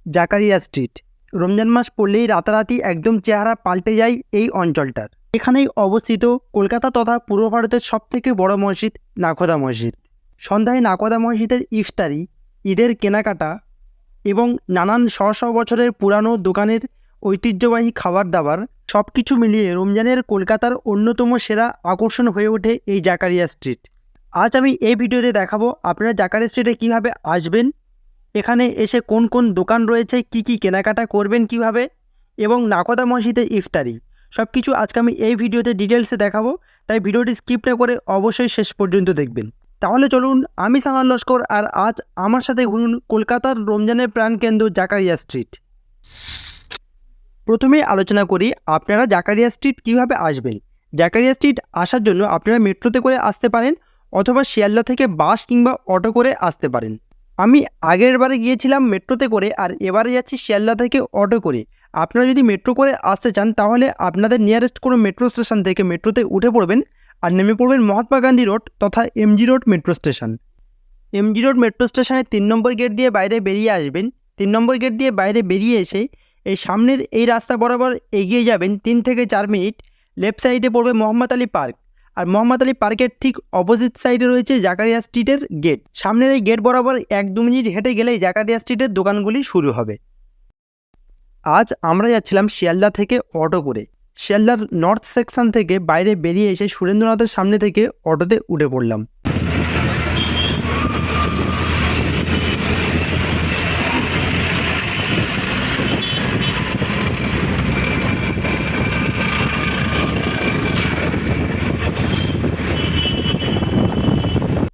Zakaria street. Ramzan মাস পড়লেই রাতারাতি একদম চেহারা পাল্টে যায় এই অঞ্চলটার। এখানেই অবস্থিত কলকাতা তথা পূর্ব ভারতের সবথেকে বড় মসজিদ নাখোদা মসজিদ। সন্ধ্যায় নাখোদা মসজিদের ইফতারি, ঈদের কেনাকাটা এবং নানান বছরের পুরানো দোকানের ঐতিহ্যবাহী খাবার দাবার সব কিছু মিলিয়ে রমজানের কলকাতার অন্যতম সেরা আকর্ষণ হয়ে ওঠে এই জাকারিয়া স্ট্রিট। আজ আমি এই ভিডিওতে দেখাবো আপনারা জাকারিয়া স্ট্রিটে কীভাবে আসবেন, এখানে এসে কোন কোন দোকান রয়েছে, কি কি কেনাকাটা করবেন কিভাবে, এবং নাখোদা মসজিদের ইফতারি সব কিছু আজকে আমি এই ভিডিওতে ডিটেলসে দেখাবো। তাই ভিডিওটি স্কিপ না করে অবশ্যই শেষ পর্যন্ত দেখবেন। তাহলে চলুন, আমি সানাল লস্কর, আর আজ আমার সাথে ঘুরুন কলকাতার রমজানের প্রাণকেন্দ্র জাকারিয়া স্ট্রিট। প্রথমে আলোচনা করি আপনারা জাকারিয়া স্ট্রিট কিভাবে আসবেন। জাকারিয়া স্ট্রিট আসার জন্য আপনারা মেট্রোতে করে আসতে পারেন অথবা শিয়ালদা থেকে বাস কিংবা অটো করে আসতে পারেন। আমি আগের বারে গিয়েছিলাম মেট্রোতে করে, আর এবারে যাচ্ছি শিয়ালদা থেকে অটো করে। আপনারা যদি মেট্রো করে আসতে চান তাহলে আপনাদের নিয়ারেস্ট কোনো মেট্রো স্টেশন থেকে মেট্রোতে উঠে পড়বেন আর নেমে পড়বেন মহাত্মা গান্ধী রোড তথা MG road metro station. MG road metro স্টেশনের 3 নম্বর গেট দিয়ে বাইরে বেরিয়ে আসবেন। 3 নম্বর গেট দিয়ে বাইরে বেরিয়ে এসে এই সামনের এই রাস্তা বরাবর এগিয়ে যাবেন 3 থেকে 4 মিনিট। লেফট সাইডে পড়বে মোহাম্মদ আলী পার্ক, আর মোহাম্মদ আলী পার্কের ঠিক অপোজিট সাইডে রয়েছে জাকারিয়া স্ট্রিটের গেট। সামনের এই গেট বরাবর 1-2 মিনিট হেঁটে গেলেই জাকারিয়া স্ট্রিটের দোকানগুলি শুরু হবে। আজ আমরা যাচ্ছিলাম শিয়ালদা থেকে অটো করে। শিয়ালদার নর্থ সেকশন থেকে বাইরে বেরিয়ে এসে সুরেন্দ্রনাথের সামনে থেকে অটোতে উঠে পড়লাম।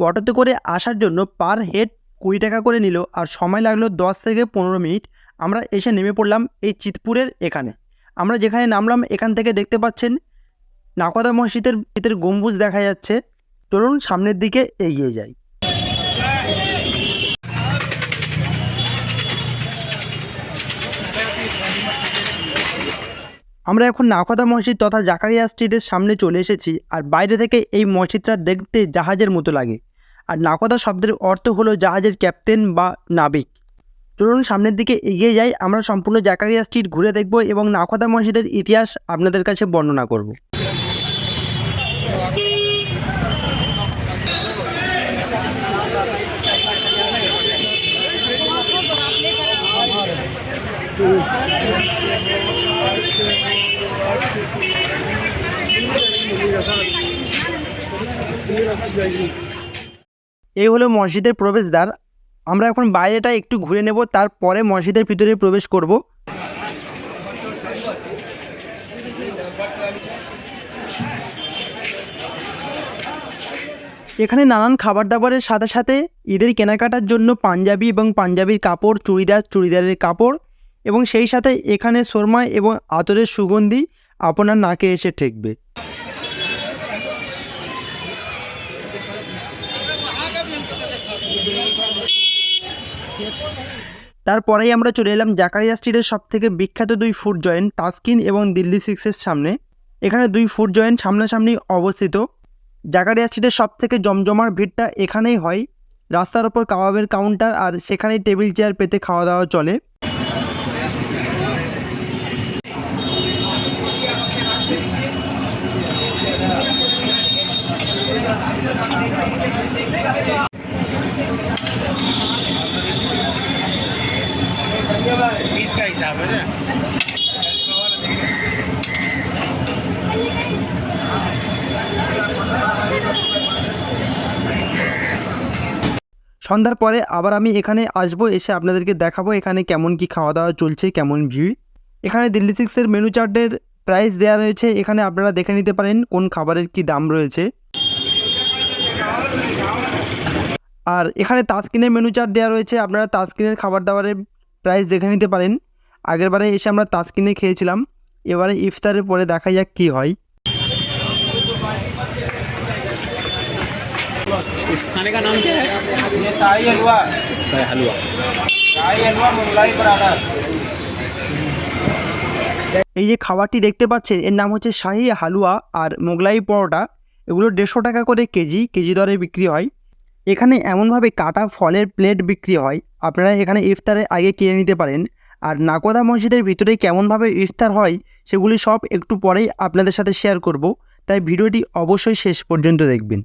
অটোতে করে আসার জন্য পার হেড 20 টাকা করে নিল, আর সময় লাগলো 10 থেকে 15 মিনিট। আমরা এসে নেমে পড়লাম এই চিতপুরের এখানে। আমরা যেখানে নামলাম এখান থেকে দেখতে পাচ্ছেন নাখোদা মসজিদের গম্বুজ দেখা যাচ্ছে। চলুন সামনের দিকে এগিয়ে যাই। আমরা এখন নাখোদা মসজিদ তথা জাকারিয়া স্ট্রিটের সামনে চলে এসেছি, আর বাইরে থেকে এই মসজিদটা দেখতে জাহাজের মতো লাগে। আর নাখোদা শব্দের অর্থ হলো জাহাজের ক্যাপ্টেন বা নাবিক। চলুন সামনের দিকে এগিয়ে যাই, আমরা সম্পূর্ণ জাকারিয়া স্ট্রিট ঘুরে দেখব এবং নাখোদা মসজিদের ইতিহাস আপনাদের কাছে বর্ণনা করব। এই হলো মসজিদের প্রবেশদ্বার। আমরা এখন বাইরেটা একটু ঘুরে নেব, তারপরে মসজিদের ভিতরে প্রবেশ করব। এখানে নানান খাবার দাবারের সাথে সাথে ঈদের কেনাকাটার জন্য পাঞ্জাবি এবং পাঞ্জাবির কাপড়, চুড়িদারের কাপড়, এবং সেই সাথে এখানে সুরমা এবং আতরের সুগন্ধি আপনার নাকে এসে ঠেকবে। তারপরেই আমরা চলে এলাম জাকারিয়া স্ট্রিটের সবথেকে বিখ্যাত 2 ফুড জয়েন্ট তাসকিন এবং দিল্লি 6-এর সামনে। এখানে 2 ফুড জয়েন্ট সামনাসামনি অবস্থিত। জাকারিয়া স্ট্রিটের সবথেকে জমজমার ভিড়টা এখানেই হয়। রাস্তার ওপর কাবাবের কাউন্টার, আর সেখানেই টেবিল চেয়ার পেতে খাওয়া দাওয়া চলে। সন্ধ্যার পরে আবার আমি এখানে আসবো, এসে আপনাদেরকে দেখাবো এখানে কেমন কি খাওয়া দাওয়া চলছে, কেমন ভিড়। এখানে দিল্লি 6-এর মেনু চার্টের প্রাইস দেওয়া রয়েছে, এখানে আপনারা দেখে নিতে পারেন কোন খাবারের কি দাম রয়েছে। আর এখানে তাসকিনের মেনু চার্ট দেওয়া রয়েছে, আপনারা তাসকিনের খাবার দাবারের প্রাইস দেখে নিতে পারেন। আগের বারে এসে আমরা তাসকিনে খেয়েছিলাম, এবারে ইফতারের পরে দেখা যাক কী হয়। खाने का नाम क्या है? ये शाही हलवा। शाही हलवा। शाही हलवा मुगलाई पराठा। এই যে খাবারটি দেখতে পাচ্ছেন এর নাম হচ্ছে শাহি হালুয়া আর মোগলাই পরোটা। এগুলো 150 টাকা করে কেজি দরে বিক্রি হয়। এখানে এমনভাবে কাটা ফলের প্লেট বিক্রি হয়, আপনারা এখানে ইফতারের আগে কিনে নিতে পারেন। আর নাকোদা মসজিদের ভিতরে কেমনভাবে ইফতার হয় সেগুলি সব একটু পরেই আপনাদের সাথে শেয়ার করব, তাই ভিডিওটি অবশ্যই শেষ পর্যন্ত দেখবেন।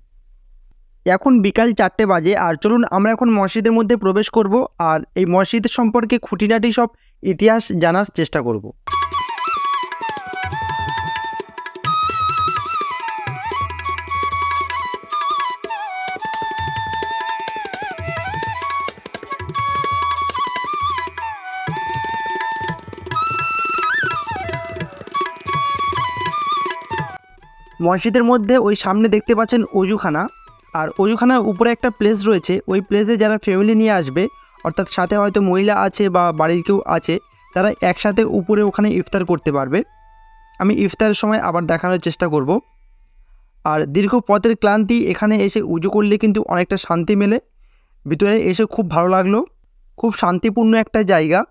এখন বিকাল 4টে বাজে, আর চলুন আমরা এখন মসজিদের মধ্যে প্রবেশ করব আর এই মসজিদ সম্পর্কে খুঁটিনাটি সব ইতিহাস জানার চেষ্টা করব। মসজিদের মধ্যে ওই সামনে দেখতে পাচ্ছেন অজুখানা, আর অজুখানার উপরে একটা প্লেস রয়েছে। ওই প্লেসে যারা ফ্যামিলি নিয়ে আসবে, অর্থাৎ সাথে হয়তো মহিলা আছে বা বাড়ির কেউ আছে, তারা একসাথে উপরে ওখানে ইফতার করতে পারবে। আমি ইফতারের সময় আবার দেখানোর চেষ্টা করব। আর দীর্ঘ পথের ক্লান্তি, এখানে এসে উজু করলে কিন্তু অনেকটা শান্তি মেলে। ভিতরে এসে খুব ভালো লাগলো, খুব শান্তিপূর্ণ একটা জায়গা।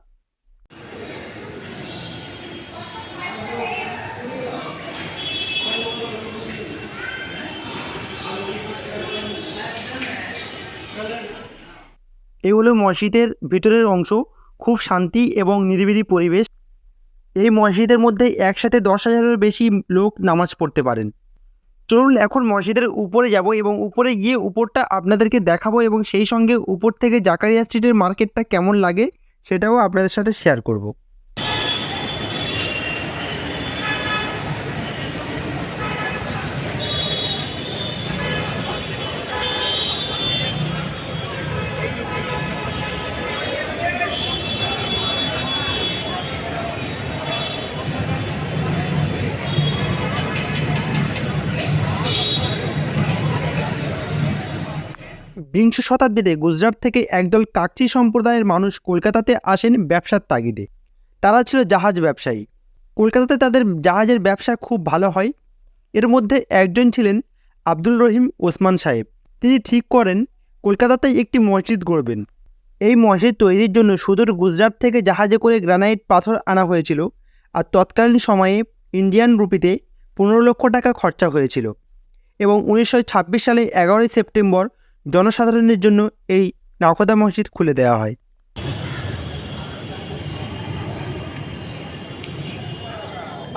এই হলো মসজিদের ভিতরের অংশ, খুব শান্তি এবং নিরিবিলি পরিবেশ। এই মসজিদের মধ্যে একসাথে 10,000-এর বেশি লোক নামাজ পড়তে পারেন। চলুন এখন মসজিদের উপরে যাব এবং উপরে গিয়ে উপরটা আপনাদেরকে দেখাবো, এবং সেই সঙ্গে উপর থেকে জাকারিয়া স্ট্রিটের মার্কেটটা কেমন লাগে সেটাও আপনাদের সাথে শেয়ার করব। বিংশ শতাব্দীতে গুজরাট থেকে একদল কাকচি সম্প্রদায়ের মানুষ কলকাতাতে আসেন ব্যবসার তাগিদে। তারা ছিল জাহাজ ব্যবসায়ী। কলকাতাতে তাদের জাহাজের ব্যবসা খুব ভালো হয়। এর মধ্যে একজন ছিলেন আব্দুল রহিম ওসমান সাহেব। তিনি ঠিক করেন কলকাতাতে একটি মসজিদ গড়বেন। এই মসজিদ তৈরির জন্য সুদূর গুজরাট থেকে জাহাজে করে গ্রানাইট পাথর আনা হয়েছিল, আর তৎকালীন সময়ে ইন্ডিয়ান রুপিতে 15 লক্ষ টাকা খরচা হয়েছিল। এবং 1926 সালে 11ই সেপ্টেম্বর জনসাধারণের জন্য এই নাকোদা মসজিদ খুলে দেওয়া হয়।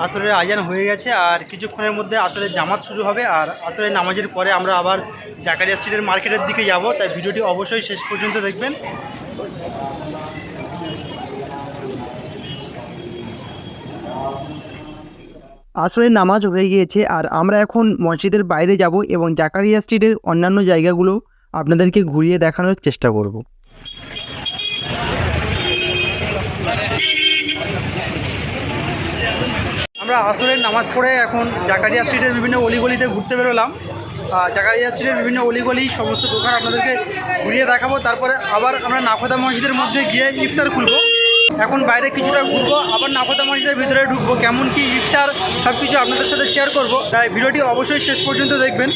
আসরের আজান হয়ে গেছে, আর কিছুক্ষণের মধ্যে আসরের জামাত শুরু হবে। আর আসরের নামাজের পরে আমরা আবার জাকারিয়া স্ট্রিটের মার্কেটের দিকে যাব, তাই ভিডিওটি অবশ্যই শেষ পর্যন্ত দেখবেন। আসরের নামাজ হয়ে গিয়েছে, আর আমরা এখন মসজিদের বাইরে যাব এবং জাকারিয়া স্ট্রিটের অন্যান্য জায়গাগুলো আপনাদেরকে ঘুরিয়ে দেখানোর চেষ্টা করব। আমরা আসরের নামাজ পড়ে এখন জাকারিয়া স্ট্রিটের বিভিন্ন অলিগলিতে ঘুরতে বেরোলাম। জাকারিয়া স্ট্রিটের বিভিন্ন অলিগলি সমস্ত দোকান আপনাদেরকে ঘুরিয়ে দেখাবো। তারপরে আবার আমরা নাকোদা মসজিদের মধ্যে গিয়ে ইফতার খুলবো। এখন বাইরে কিছুটা ঘুরবো, আবার নাকোদা মসজিদের ভিতরে ঢুকবো, কেমন কি ইফতার সব কিছু আপনাদের সাথে শেয়ার করবো, তাই ভিডিওটি অবশ্যই শেষ পর্যন্ত দেখবেন।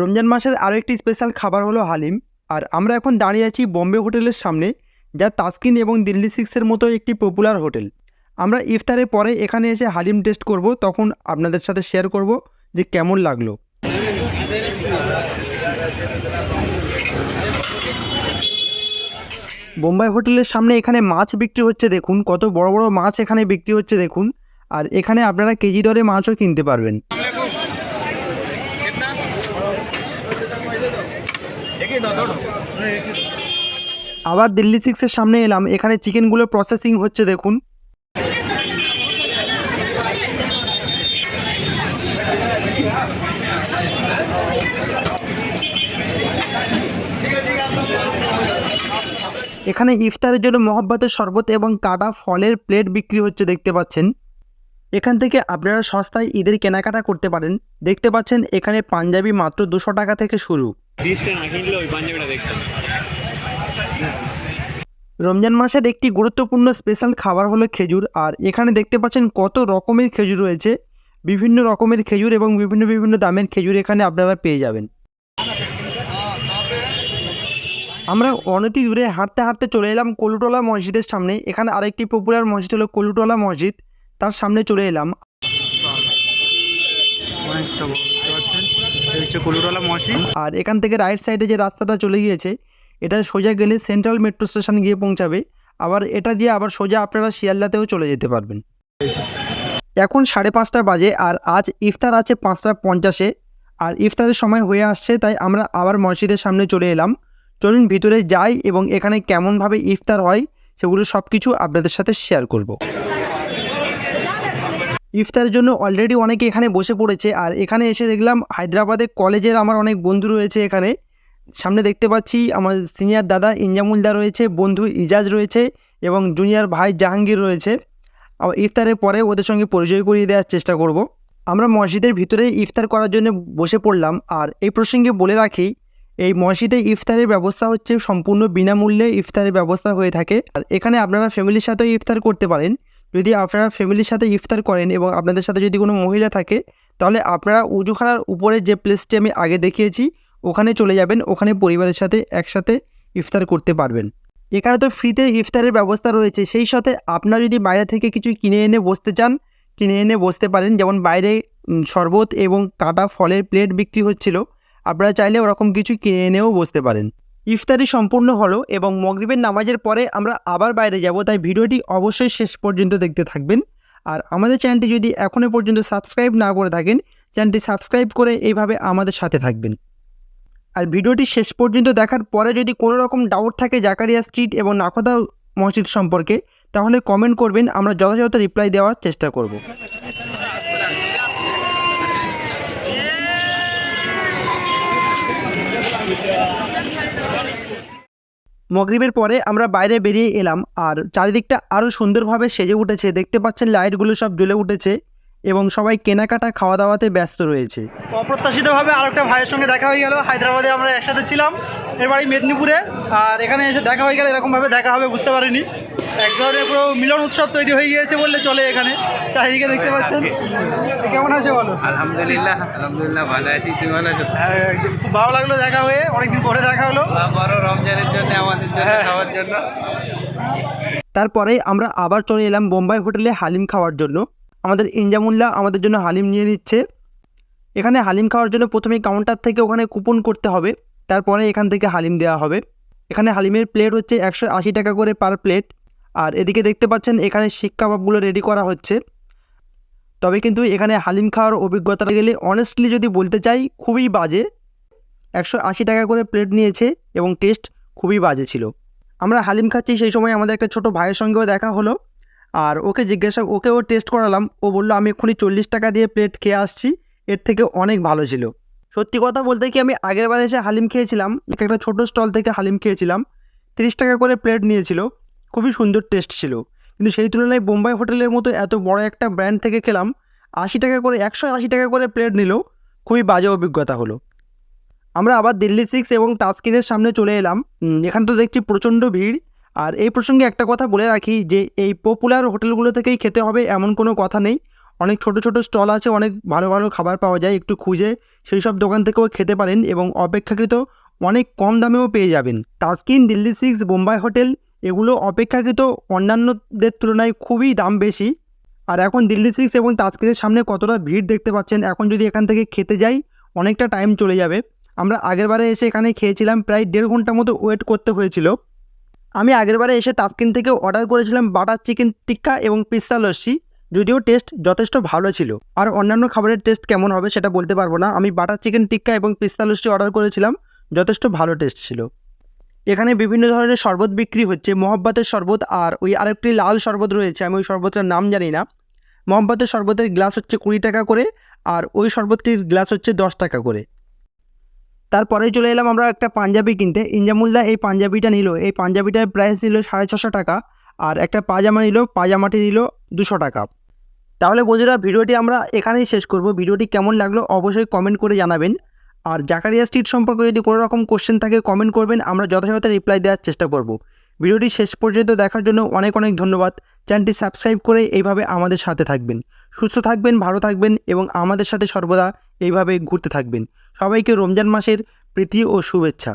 রমজান মাসের আরও একটি স্পেশাল খাবার হলো হালিম। আর আমরা এখন দাঁড়িয়ে আছি বম্বে হোটেলের সামনে, যা তাসকিন এবং দিল্লি 6-এর মতো একটি পপুলার হোটেল। আমরা ইফতারের পরে এখানে এসে হালিম টেস্ট করব, তখন আপনাদের সাথে শেয়ার করব যে কেমন লাগলো। বোম্বাই হোটেলের সামনে এখানে মাছ বিক্রি হচ্ছে, দেখুন কত বড় বড় মাছ এখানে বিক্রি হচ্ছে দেখুন। আর এখানে আপনারা কেজি দরে মাছও কিনতে পারবেন। আবার দিল্লি 6-এর সামনে এলাম, এখানে চিকেনগুলো প্রসেসিং হচ্ছে দেখুন। এখানে ইফতারের জন্য মহব্বতের শরবত এবং কাটা ফলের প্লেট বিক্রি হচ্ছে দেখতে পাচ্ছেন। এখান থেকে আপনারা সস্তায় ঈদের কেনাকাটা করতে পারেন। দেখতে পাচ্ছেন এখানে পাঞ্জাবি মাত্র 200 টাকা থেকে শুরু। রমজান মাসের একটি গুরুত্বপূর্ণ স্পেশাল খাবার হলো খেজুর। আর এখানে দেখতে পাচ্ছেন কত রকমের খেজুর রয়েছে, বিভিন্ন রকমের খেজুর এবং বিভিন্ন দামের খেজুর এখানে আপনারা পেয়ে যাবেন। আমরা অনতি দূরে হাঁটতে হাঁটতে চলে এলাম কলুটোলা মসজিদের সামনে। এখানে আরেকটি পপুলার মসজিদ হলো কলুটোলা মসজিদ, তার সামনে চলে এলাম। অনেকটা বড়, দেখতে পাচ্ছেন, এই হচ্ছে কলুটোলা মসজিদ। আর এখান থেকে রাইট সাইডে যে রাস্তাটা চলে গিয়েছে, এটা সোজা গেলে সেন্ট্রাল মেট্রো স্টেশন গিয়ে পৌঁছাবে। আবার এটা দিয়ে আবার সোজা আপনারা শিয়ালদাতেও চলে যেতে পারবেন। এখন 5:30 বাজে, আর আজ ইফতার আছে 5:50-এ, আর ইফতারের সময় হয়ে আসছে, তাই আমরা আবার মসজিদের সামনে চলে এলাম। চলুন ভিতরে যাই এবং এখানে কেমনভাবে ইফতার হয় সেগুলো সব কিছু আপনাদের সাথে শেয়ার করব। ইফতারের জন্য অলরেডি অনেকে এখানে বসে পড়েছে, আর এখানে এসে দেখলাম হায়দ্রাবাদে কলেজের আমার অনেক বন্ধু রয়েছে এখানে। সামনে দেখতে পাচ্ছি আমার সিনিয়র দাদা ইনজামুলদা রয়েছে, বন্ধু ইজাজ রয়েছে এবং জুনিয়র ভাই জাহাঙ্গীর রয়েছে। ইফতারের পরে ওদের সঙ্গে পরিচয় করিয়ে দেওয়ার চেষ্টা করব। আমরা মসজিদের ভিতরে ইফতার করার জন্য বসে পড়লাম। আর এই প্রসঙ্গে বলে রাখি, এই মসজিদে ইফতারের ব্যবস্থা হচ্ছে সম্পূর্ণ বিনামূল্যে ইফতারের ব্যবস্থা হয়ে থাকে। আর এখানে আপনারা ফ্যামিলির সাথেও ইফতার করতে পারেন। যদি আপনারা ফ্যামিলির সাথে ইফতার করেন এবং আপনাদের সাথে যদি কোনো মহিলা থাকে, তাহলে আপনারা উজুখানার উপরে যে প্লেসটি আমি আগে দেখিয়েছি ওখানে চলে যাবেন, ওখানে পরিবারের সাথে একসাথে ইফতার করতে পারবেন। এখানে তো ফ্রিতে ইফতারের ব্যবস্থা রয়েছে, সেই সাথে আপনারা যদি বাইরে থেকে কিছু কিনে এনে বসতে চান, কিনে এনে বসতে পারেন। যেমন বাইরে শরবত এবং কাটা ফলের প্লেট বিক্রি হচ্ছিল, আপনারা চাইলে ওরকম কিছু কিনে এনেও বসতে পারেন। ইফতারি সম্পূর্ণ হলো এবং মাগরিবের নামাজের পরে আমরা আবার বাইরে যাব, তাই ভিডিওটি অবশ্যই শেষ পর্যন্ত দেখতে থাকবেন। আর আমাদের চ্যানেলটি যদি এখনও পর্যন্ত সাবস্ক্রাইব না করে থাকেন, চ্যানেলটি সাবস্ক্রাইব করে এইভাবে আমাদের সাথে থাকবেন। আর ভিডিওটি শেষ পর্যন্ত দেখার পরে যদি কোনো রকম ডাউট থাকে জাকারিয়া স্ট্রিট এবং নাখোদা মসজিদ সম্পর্কে, তাহলে কমেন্ট করবেন, আমরা যথাযথ রিপ্লাই দেওয়ার চেষ্টা করব। মাগরিবের পরে আমরা বাইরে বেরিয়ে এলাম, আর চারিদিকটা আরও সুন্দরভাবে সেজে উঠেছে। দেখতে পাচ্ছেন লাইটগুলো সব জ্বলে উঠেছে এবং সবাই কেনাকাটা খাওয়া দাওয়াতে ব্যস্ত রয়েছে। অপ্রত্যাশিতভাবে আরেকটা ভাইয়ের সঙ্গে দেখা হয়ে গেল। হায়দ্রাবাদে আমরা একসাথে ছিলাম, এর বাড়ি মেদিনীপুরে, আর এখানে এসে দেখা হয়ে গেল। এরকমভাবে দেখা হবে বুঝতে পারিনি। এক ধরনের পুরো মিলন উৎসব তৈরি হয়ে গিয়েছে বললে চলে। এখানে চারিদিকে দেখতে পাচ্ছেন। কেমন আছে বলো? আলহামদুলিল্লাহ, ভালো আছি। তুমি ভালো আছো? হ্যাঁ, খুব ভালো লাগলো দেখা হয়ে, অনেকদিন পরে দেখা হলো। বড় রমজানের জন্য আমাদের জন্য খাওয়ার জন্য। তারপরে আমরা আবার চলে এলাম বোম্বাই হোটেলে হালিম খাওয়ার জন্য। আমাদের ইনজামুল্লাহ আমাদের জন্য হালিম নিয়ে নিচ্ছে। এখানে হালিম খাওয়ার জন্য প্রথমে কাউন্টার থেকে ওখানে কুপন করতে হবে, তারপরে এখান থেকে হালিম দেওয়া হবে। এখানে হালিমের প্লেট হচ্ছে 180 টাকা করে পার প্লেট। আর এদিকে দেখতে পাচ্ছেন এখানে শিক কাবাবগুলো রেডি করা হচ্ছে। তবে কিন্তু এখানে হালিম খাওয়ার অভিজ্ঞতা গেলে অনেস্টলি যদি বলতে চাই, খুবই বাজে। 180 টাকা করে প্লেট নিয়েছে এবং টেস্ট খুবই বাজে ছিল। আমরা হালিম খাচ্ছি, সেই সময় আমাদের একটা ছোটো ভাইয়ের সঙ্গেও দেখা হলো। আর ওকেও টেস্ট করালাম। ও বললো আমি এক্ষুনি 40 টাকা দিয়ে প্লেট খেয়ে আসছি, এর থেকে অনেক ভালো ছিল। সত্যি কথা বলতে কি, আমি আগের বার এসে হালিম খেয়েছিলাম, একটা ছোটো স্টল থেকে হালিম খেয়েছিলাম। 30 টাকা করে প্লেট নিয়েছিল, খুবই সুন্দর টেস্ট ছিল। কিন্তু সেই তুলনায় বোম্বাই হোটেলের মতো এত বড় একটা ব্র্যান্ড থেকে খেলাম, 180 টাকা করে প্লেট নিল, খুবই বাজে অভিজ্ঞতা হলো। আমরা আবার দিল্লি 6 এবং তাজকিনের সামনে চলে এলাম। এখানে তো দেখছি প্রচণ্ড ভিড়। আর এই প্রসঙ্গে একটা কথা বলে রাখি যে এই পপুলার হোটেলগুলো থেকেই খেতে হবে এমন কোনো কথা নেই। অনেক ছোট ছোট স্টল আছে, অনেক ভালো ভালো খাবার পাওয়া যায়। একটু খুঁজে সেই সব দোকান থেকেও খেতে পারেন এবং অপেক্ষাকৃত অনেক কম দামেও পেয়ে যাবেন। তাজকিন, দিল্লি 6, বোম্বাই হোটেল এগুলো অপেক্ষাকৃত অন্যান্যদের তুলনায় খুবই দাম বেশি। আর এখন দিল্লি 6 এবং তাজকিনের সামনে কতটা ভিড় দেখতে পাচ্ছেন। এখন যদি এখান থেকে খেতে যাই অনেকটা টাইম চলে যাবে। আমরা আগেরবারে এসে এখানে খেয়েছিলাম, প্রায় 1.5 ঘন্টা মতো ওয়েট করতে হয়েছিল। আমি আগেরবারে এসে তাজকিন থেকে অর্ডার করেছিলাম বাটার চিকেন টিক্কা এবং পিস্তা লস্যি, যদিও টেস্ট যথেষ্ট ভালো ছিল। আর অন্যান্য খাবারের টেস্ট কেমন হবে সেটা বলতে পারবো না। আমি বাটার চিকেন টিক্কা এবং পিস্তা লস্যি অর্ডার করেছিলাম, যথেষ্ট ভালো টেস্ট ছিল। এখানে বিভিন্ন ধরনের শরবত বিক্রি হচ্ছে, মহব্বতের শরবত আর ওই আরেকটি লাল শরবত রয়েছে, আমি ওই শরবতটার নাম জানি না। মহব্বতের শরবতের গ্লাস হচ্ছে 20 টাকা করে, আর ওই শরবতটির গ্লাস হচ্ছে 10 টাকা করে। তারপরে চলে এলাম আমরা একটা পাঞ্জাবি কিনতে। ইনজামুল্লাহ এই পাঞ্জাবিটা নিল, এই পাঞ্জাবিটার প্রাইস ছিল 650 টাকা। আর একটা পাজামা নিল, পাজামাটি নিল 200 টাকা। তাহলে বন্ধুরা ভিডিওটি আমরা এখানেই শেষ করব। ভিডিওটি কেমন লাগলো অবশ্যই কমেন্ট করে জানাবেন। আর জাকারিয়া স্ট্রিট সম্পর্কে যদি কোনো রকম কোশ্চেন থাকে কমেন্ট করবেন, আমরা যথাযথ রিপ্লাই দেওয়ার চেষ্টা করব। ভিডিওটি শেষ পর্যন্ত দেখার জন্য অনেক অনেক ধন্যবাদ। চ্যানেলটি সাবস্ক্রাইব করে এইভাবে আমাদের সাথে থাকবেন। সুস্থ থাকবেন, ভালো থাকবেন এবং আমাদের সাথে সর্বদা এইভাবে ঘুরতে থাকবেন। সবাইকে রমজান মাসের প্রীতি ও শুভেচ্ছা।